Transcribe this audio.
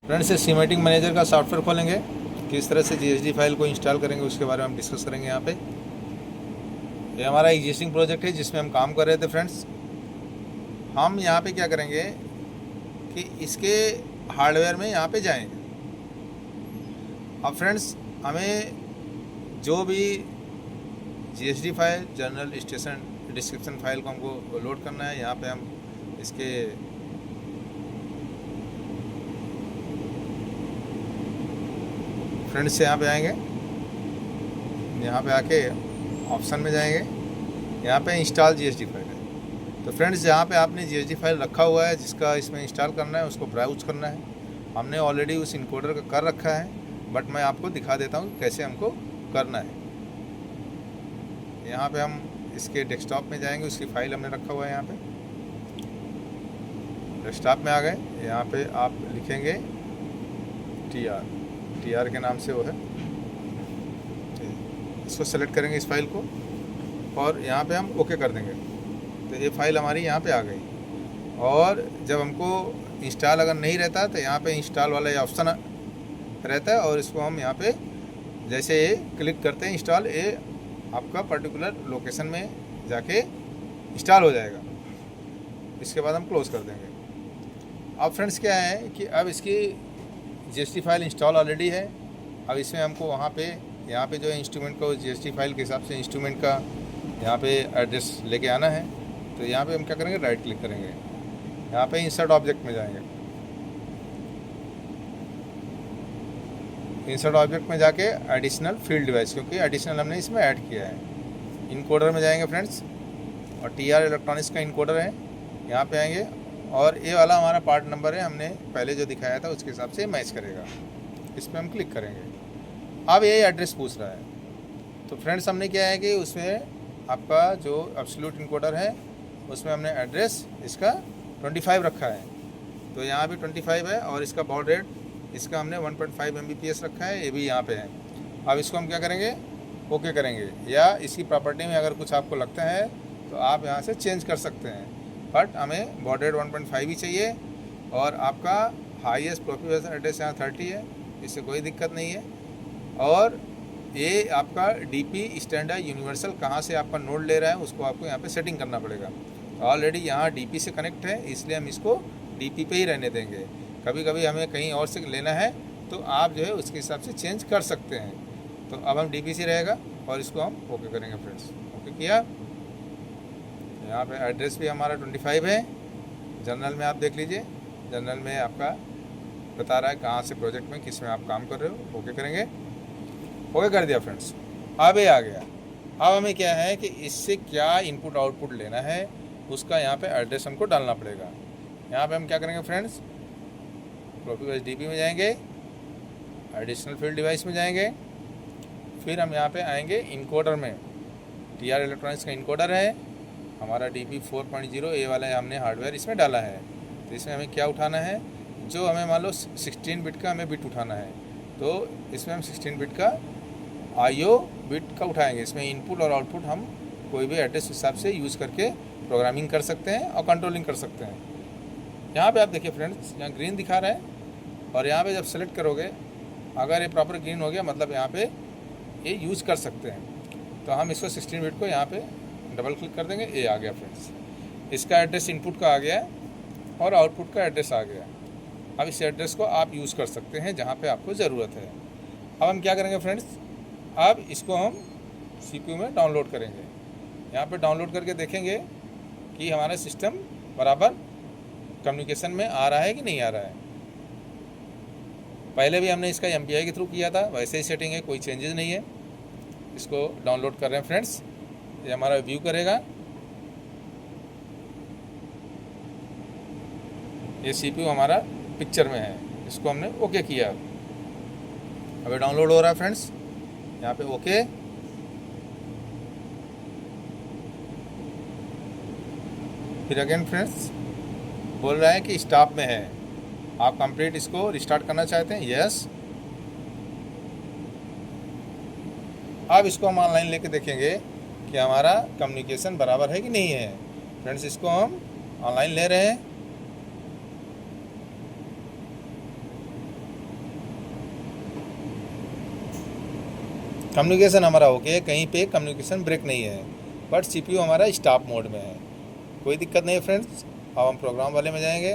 Friends, ये schematic manager का software खोलेंगे, किस तरह से जीएसडी फाइल को इंस्टॉल करेंगे उसके बारे में हम डिस्कस करेंगे। यहाँ पे ये हमारा एग्जिस्टिंग प्रोजेक्ट है जिसमें हम काम कर रहे थे। फ्रेंड्स, हम यहाँ पे क्या करेंगे कि इसके हार्डवेयर में यहाँ पे जाएंगे। अब फ्रेंड्स, हमें जो भी GSD file, journal station description file को हमको लोड करना है, यहाँ पे हम इसके फ्रेंड्स से यहाँ पे आएंगे। यहाँ पे आके ऑप्शन में जाएंगे, यहाँ पे इंस्टॉल जीएसडी फाइल है। तो फ्रेंड्स, जहाँ पे आपने जीएसडी फाइल रखा हुआ है जिसका इसमें इंस्टॉल करना है उसको ब्राउज करना है। हमने ऑलरेडी उस इनकोडर का कर रखा है, बट मैं आपको दिखा देता हूँ कैसे हमको करना है। यहाँ पे हम इसके डेस्कटॉप में जाएंगे, उसकी फाइल हमने रखा हुआ है। यहाँ पे डेस्कटॉप में आ गए, यहाँ पे आप लिखेंगे टीआर के नाम से वो है। इसको सेलेक्ट करेंगे इस फाइल को और यहाँ पे हम ओके कर देंगे। तो ये फाइल हमारी यहाँ पे आ गई। और जब हमको इंस्टॉल अगर नहीं रहता तो यहाँ पे इंस्टॉल वाला ये ऑप्शन रहता है और इसको हम यहाँ पे जैसे ये क्लिक करते हैं इंस्टॉल, ये आपका पर्टिकुलर लोकेशन में जाके इंस्टॉल हो जाएगा। इसके बाद हम क्लोज़ कर देंगे। अब फ्रेंड्स, क्या है कि अब इसकी जीएसटी फाइल इंस्टॉल ऑलरेडी है। अब इसमें हमको वहाँ पे यहाँ पे जो है इंस्ट्रूमेंट को जीएसटी फाइल के हिसाब से इंस्ट्रूमेंट का यहाँ पे एड्रेस लेके आना है। तो यहाँ पे हम क्या करेंगे, राइट क्लिक करेंगे, यहाँ पे इंसर्ट ऑब्जेक्ट में जाएंगे। इंसर्ट ऑब्जेक्ट में जाके एडिशनल फील्ड डिवाइस, क्योंकि एडिशनल हमने इसमें ऐड किया है। इनकोडर में जाएंगे फ्रेंड्स, और टीआर इलेक्ट्रॉनिक्स का इनकोडर है, यहाँ पे आएंगे और ये वाला हमारा पार्ट नंबर है, हमने पहले जो दिखाया था उसके हिसाब से मैच करेगा। इस पर हम क्लिक करेंगे। अब ये एड्रेस पूछ रहा है। तो फ्रेंड्स, हमने क्या है कि उसमें आपका जो एब्सोल्यूट इनकोडर है उसमें हमने एड्रेस इसका 25 रखा है। तो यहाँ भी 25 है और इसका बॉड रेट इसका हमने 1.5 Mbps रखा है, ये भी यहाँ पे है। अब इसको हम क्या करेंगे, ओके करेंगे। या इसकी प्रॉपर्टी में अगर कुछ आपको लगता है तो आप यहाँ से चेंज कर सकते हैं, बट हमें बॉड रेट 1.5 ही चाहिए। और आपका हाईएस्ट प्रोफिबल एड्रेस यहाँ 30 है, इससे कोई दिक्कत नहीं है। और ये आपका डीपी स्टैंडर्ड यूनिवर्सल कहाँ से आपका नोड ले रहा है उसको आपको यहाँ पे सेटिंग करना पड़ेगा। ऑलरेडी यहाँ डीपी से कनेक्ट है, इसलिए हम इसको डीपी पे ही रहने देंगे। कभी कभी हमें कहीं और से लेना है तो आप जो है उसके हिसाब से चेंज कर सकते हैं। तो अब हम डीपी से रहेगा और इसको हम ओके करेंगे। फ्रेंड्स, ओके किया। यहाँ पे एड्रेस भी हमारा 25 है। जनरल में आप देख लीजिए, जनरल में आपका बता रहा है कहाँ से प्रोजेक्ट में किस में आप काम कर रहे हो। ओके करेंगे, ओके कर दिया फ्रेंड्स। अब ये आ गया। अब हमें क्या है कि इससे क्या इनपुट आउटपुट लेना है उसका यहाँ पे एड्रेस हमको डालना पड़ेगा। यहाँ पे हम क्या करेंगे फ्रेंड्स, प्रोफिबल डीपी में जाएंगे, एडिशनल फील्ड डिवाइस में जाएंगे, फिर हम यहाँ पे आएंगे इनकोडर में। टीआर इलेक्ट्रॉनिक्स का इनकोडर है हमारा DP 4.0, ए वाला हमने हार्डवेयर इसमें डाला है। तो इसमें हमें क्या उठाना है, जो हमें मान लो 16 बिट का हमें बिट उठाना है, तो इसमें हम 16 बिट का IO बिट का उठाएंगे। इसमें इनपुट और आउटपुट हम कोई भी एड्रेस हिसाब से यूज़ करके प्रोग्रामिंग कर सकते हैं और कंट्रोलिंग कर सकते हैं। यहाँ पे आप देखिए फ्रेंड्स, यहाँ ग्रीन दिखा रहा है और यहाँ पे जब सेलेक्ट करोगे, अगर ये प्रॉपर ग्रीन हो गया मतलब यहाँ पे ये यूज़ कर सकते हैं। तो हम इसको 16 बिट को यहाँ पे डबल क्लिक कर देंगे, ये आ गया फ्रेंड्स। इसका एड्रेस इनपुट का आ गया और आउटपुट का एड्रेस आ गया। अब इस एड्रेस को आप यूज़ कर सकते हैं जहाँ पे आपको ज़रूरत है। अब हम क्या करेंगे फ्रेंड्स, अब इसको हम CPU में डाउनलोड करेंगे। यहाँ पे डाउनलोड करके देखेंगे कि हमारा सिस्टम बराबर कम्युनिकेशन में आ रहा है कि नहीं आ रहा है। पहले भी हमने इसका MPI के थ्रू किया था, वैसे ही सेटिंग है, कोई चेंजेस नहीं है। इसको डाउनलोड कर रहे हैं फ्रेंड्स, ये हमारा व्यू करेगा। ये CPU हमारा पिक्चर में है, इसको हमने ओके किया। अभी डाउनलोड हो रहा है फ्रेंड्स, यहाँ पे ओके। फिर अगेन फ्रेंड्स बोल रहा है कि स्टॉप में है, आप कंप्लीट इसको रिस्टार्ट करना चाहते हैं, यस। अब इसको हम ऑनलाइन लेके देखेंगे कि हमारा कम्युनिकेशन बराबर है कि नहीं है। फ्रेंड्स, इसको हम ऑनलाइन ले रहे हैं। कम्युनिकेशन हमारा ओके है, कहीं पे कम्युनिकेशन ब्रेक नहीं है, बट CPU हमारा स्टॉप मोड में है। कोई दिक्कत नहीं है फ्रेंड्स। अब हम प्रोग्राम वाले में जाएंगे।